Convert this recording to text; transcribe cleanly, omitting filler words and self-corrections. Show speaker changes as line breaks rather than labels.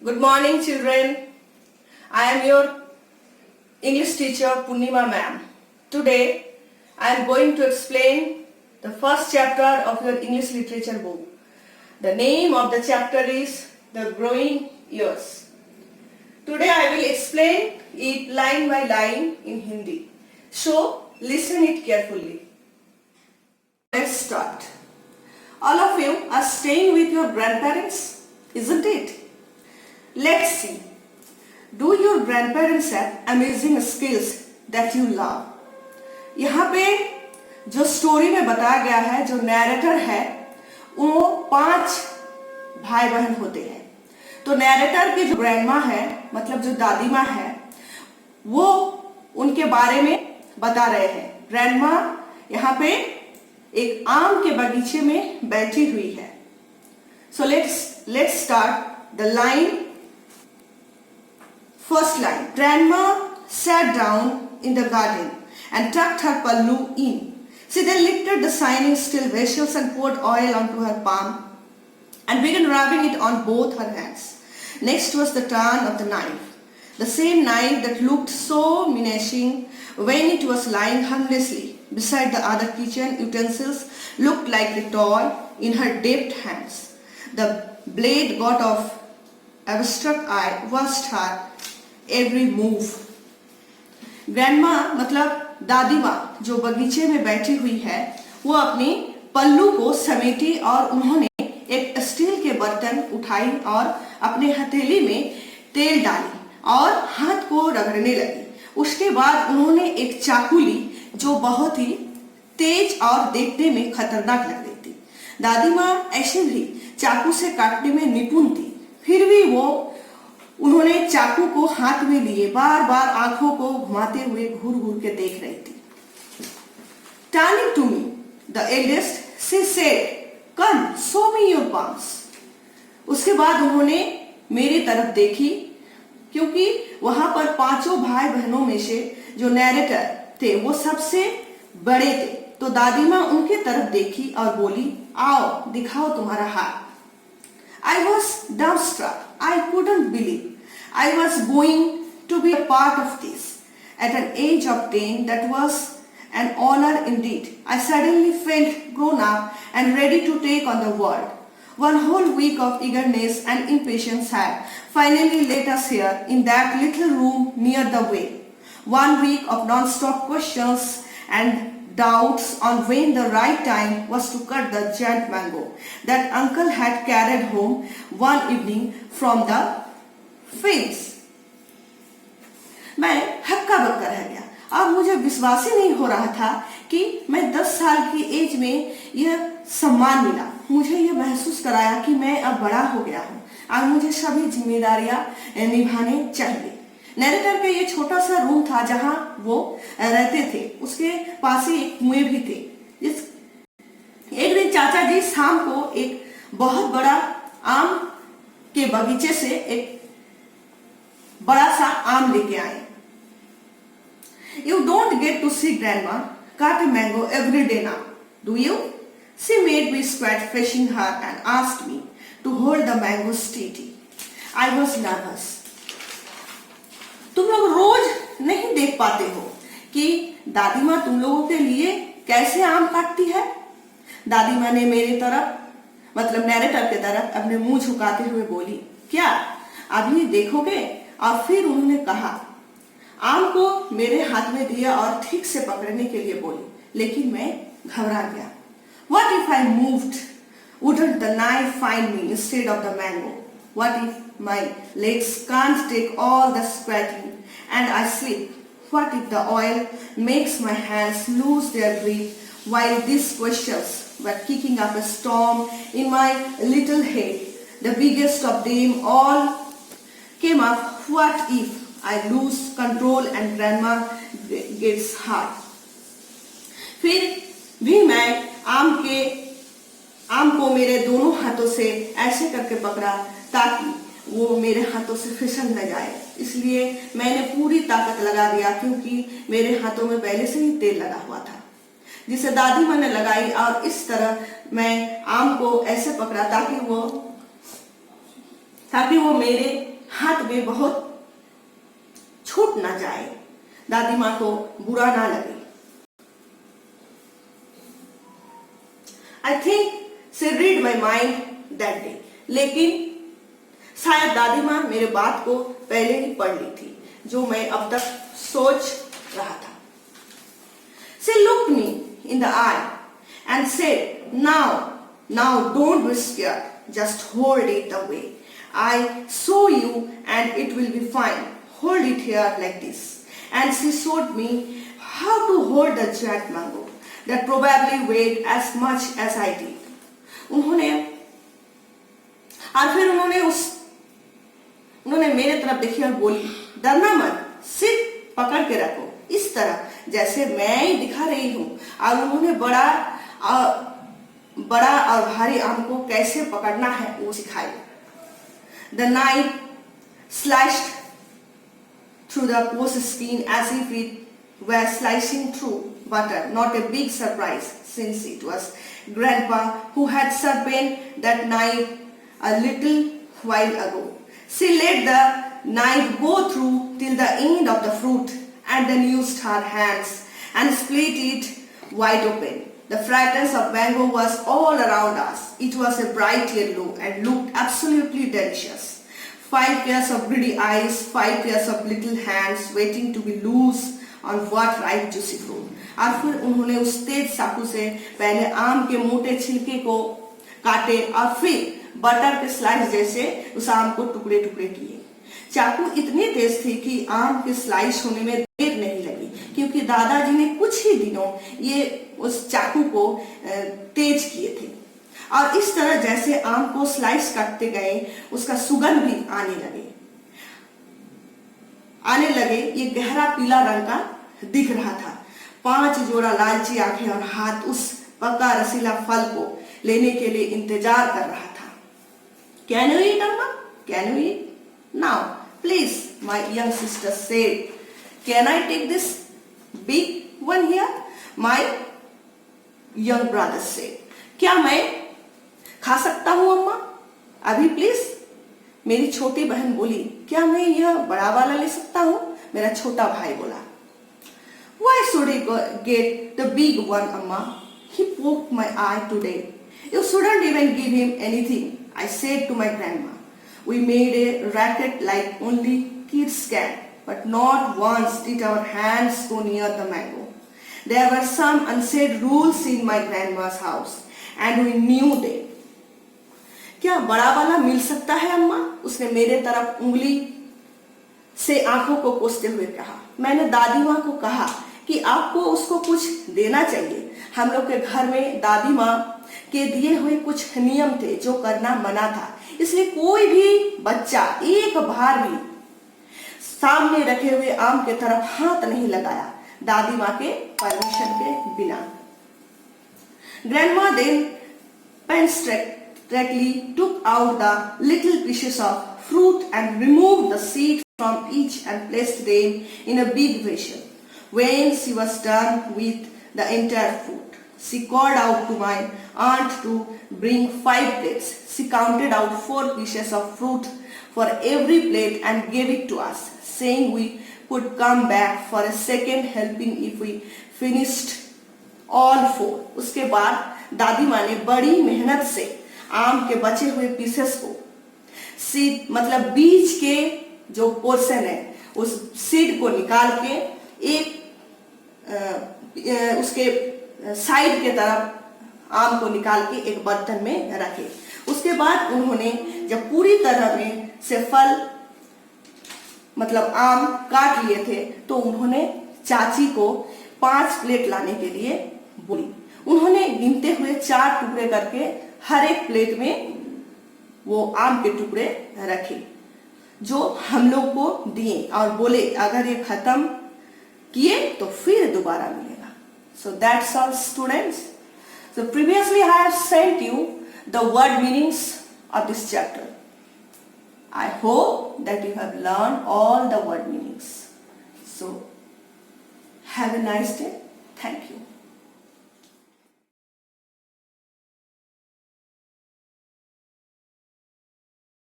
Good morning, children. I am your English teacher, Purnima ma'am. Today, I am going to explain the first chapter of your English literature book. The name of the chapter is The Growing Years. Today, I will explain it line by line in Hindi. So, listen it carefully. Let's start. All of you are staying with your grandparents, isn't it? Let's see. Do your grandparents have amazing skills that you love? यहाँ पे जो story में बताया गया है, जो narrator है, वो 5 भाई बहन होते हैं। तो नैरेटर की जो ग्रैंडमा है, मतलब जो दादी माँ है, वो उनके बारे में बता रहे हैं। ग्रैंडमा यहाँ पे एक आम के बगीचे में बैठी हुई है। So let's start the line. First line. Grandma sat down in the garden and tucked her pallu in. She then lifted the shining steel vessels and poured oil onto her palm and began rubbing it on both her hands. Next was the turn of the knife. The same knife that looked so menacing when it was lying harmlessly beside the other kitchen utensils looked like a toy in her deft hands. The blade got off. Awestruck eye watched her every move. Grandma मतलब दादी माँ जो बगीचे में बैठी हुई है, वो अपनी पल्लू को समेटी और उन्होंने एक स्टील के बर्तन उठाई और अपने हथेली में तेल डाली और हाथ को रगड़ने लगी। उसके बाद उन्होंने एक चाकू ली जो बहुत ही तेज और देखने में खतरनाक लग रही थी। दादी माँ ऐसे भी चाकू से काटने में निपुण थी, फिर भी उन्होंने चाकू को हाथ में लिए बार बार आंखों को घुमाते हुए घूर घूर के देख रही थी। Turning to me, the eldest, she said, "Come, show me your palms." उसके बाद उन्होंने मेरी तरफ देखी, क्योंकि वहां पर 5 भाई बहनों में से जो नैरेटर थे वो सबसे बड़े थे। तो दादी माँ उनके तरफ देखी और बोली, आओ दिखाओ तुम्हारा हाथ। I was dumbstruck. I couldn't believe I was going to be a part of this. At an age of 10, that was an honor indeed. I suddenly felt grown up and ready to take on the world. One whole week of eagerness and impatience had finally led us here in that little room near the well. 1 week of non-stop questions and doubts on when the right time was to cut the giant mango that uncle had carried home one evening from the fields. मैं हक्का बक्का रह गया और मुझे विश्वास ही नहीं हो रहा था कि मैं 10 साल की एज में यह सम्मान मिला। मुझे यह महसूस कराया कि मैं अब बड़ा हो गया हूँ और मुझे सभी जिम्मेदारियां निभाने चाहिए। नैरेटर का ये छोटा सा रूम था जहां वो रहते थे, उसके पास ही एक कुएं भी थे। एक दिन चाचा जी शाम को एक बहुत बड़ा आम के बगीचे से एक बड़ा सा आम लेके आए। You don't get to see grandma cut a mango every day now, do you? She made me squat facing her and asked me to hold the mango steady. I was nervous. तुम लोग रोज नहीं देख पाते हो कि दादी माँ तुम लोगों के लिए कैसे आम काटती है। दादी माँ ने मेरी तरफ मतलब नैरेटर की तरफ अपने मुंह झुकाते हुए बोली, क्या अभी देखोगे? और फिर उन्होंने कहा, आम को मेरे हाथ में दिया और ठीक से पकड़ने के लिए बोली, लेकिन मैं घबरा गया। What if I moved? Wouldn't the knife find me instead of the mango? What if my legs can't take all the squatting and I slip? What if the oil makes my hands lose their grip? While these questions were kicking up a storm in my little head, the biggest of them all came up. What if I lose control and grandma gets hurt? फिर भी मैं आम को मेरे दोनों हाथों से ऐसे करके पकड़ा ताकि वो मेरे हाथों से फिसल न जाए। इसलिए मैंने पूरी ताकत लगा दिया, क्योंकि मेरे हाथों में पहले से ही तेल लगा हुआ था, जिसे दादी माँ ने लगाई। और इस तरह मैं आम को ऐसे पकड़ा ताकि वो ताकि वो मेरे हाथ में बहुत छूट ना जाए, दादी माँ को बुरा ना लगे। I think she read my mind that day, लेकिन शायद दादी माँ मेरे बात को पहले ही पढ़ ली थी जो मैं अब तक सोच रहा था। She looked me in the eye and said, now don't be scared, just hold it away. I saw you and it will be fine. Hold it here like this. And she showed me how to hold the giant mango that probably weighed as much as I did. उन्होंने मेरे तरफ देखी और बोली, डरना मत, सिर्फ पकड़ के रखो इस तरह जैसे मैं ही दिखा रही हूँ। और उन्होंने बड़ा और भारी आम को कैसे पकड़ना है वो सिखाया। The knife slashed through the coarse skin as if it were slicing through butter, not a big surprise since it was Grandpa who had sharpened that knife a little while ago. She let the knife go through till the end of the fruit and then used her hands and split it wide open. The fragrance of mango was all around us. It was a bright yellow and looked absolutely delicious. 5 pairs of greedy eyes, 5 pairs of little hands waiting to be loose on what ripe juicy fruit. और फिर उन्होंने उस तेज चाकू से पहले आम के मोटे छिलके को काटे और फिर बटर के स्लाइस जैसे उस आम को टुकड़े टुकड़े किए। चाकू इतनी तेज थी कि आम के स्लाइस होने में देर नहीं लगी, क्योंकि दादाजी ने कुछ ही दिनों ये उस चाकू को तेज किए थे। और इस तरह जैसे आम को स्लाइस काटते गए उसका सुगंध भी आने लगे। ये गहरा पीला रंग का दिख रहा था। 5 जोड़ा लालची आंखें और हाथ उस पका रसीला फल को लेने के लिए इंतजार कर रहा था। Can you eat, Amma? Can you eat? Now, please, my young sister said. Can I take this big one here? My young brother said. क्या मैं खा सकता हूँ अम्मा? अभी प्लीज, मेरी छोटी बहन बोली। क्या मैं यह बड़ा वाला ले सकता हूँ? मेरा छोटा भाई बोला। Why should I get the big one, Amma? He poked my eye today. You shouldn't even give him anything, I said to my grandma. We made a racket like only kids can, but not once did our hands go near the mango. There were some unsaid rules in my grandma's house, and we knew them. क्या बड़ा वाला मिल सकता है अम्मा? उसने मेरे तरफ उंगली से आंखों को कोसते हुए कहा। मैंने दादी माँ को कहा कि आपको उसको कुछ देना चाहिए। हम लोग के घर में दादी माँ के दिए हुए कुछ नियम थे जो करना मना था, इसलिए कोई भी बच्चा एक बार भी सामने रखे हुए आम के तरफ हाथ नहीं लगाया दादी माँ के परमिशन के बिना। Grandma then painstakingly took out the little pieces of fruit and removed the seed from each and placed them in a big vessel. When she was done with the entire fruit, she called out to my aunt to bring 5 plates. She counted out 4 pieces of fruit for every plate and gave it to us, saying we could come back for a second helping if we finished all 4. उसके बाद दादी माँ ने बड़ी मेहनत से आम के बचे हुए पीसेस को सीड मतलब बीज के जो पोर्शन है उस सीड को निकाल के एक उसके साइड के तरफ आम को निकाल के एक बर्तन में रखे। उसके बाद उन्होंने जब पूरी तरह में से फल मतलब आम काट लिए थे तो उन्होंने चाची को 5 प्लेट लाने के लिए बोली। उन्होंने गिनते हुए 4 टुकड़े करके हर एक प्लेट में वो आम के टुकड़े रखे जो हम लोग को दिए और बोले अगर ये खत्म किए तो फिर दोबारा मिलेगा। So that's all students. So previously I have sent you the word meanings of this chapter. I hope that you have learned all the word meanings. So have a nice day. Thank you.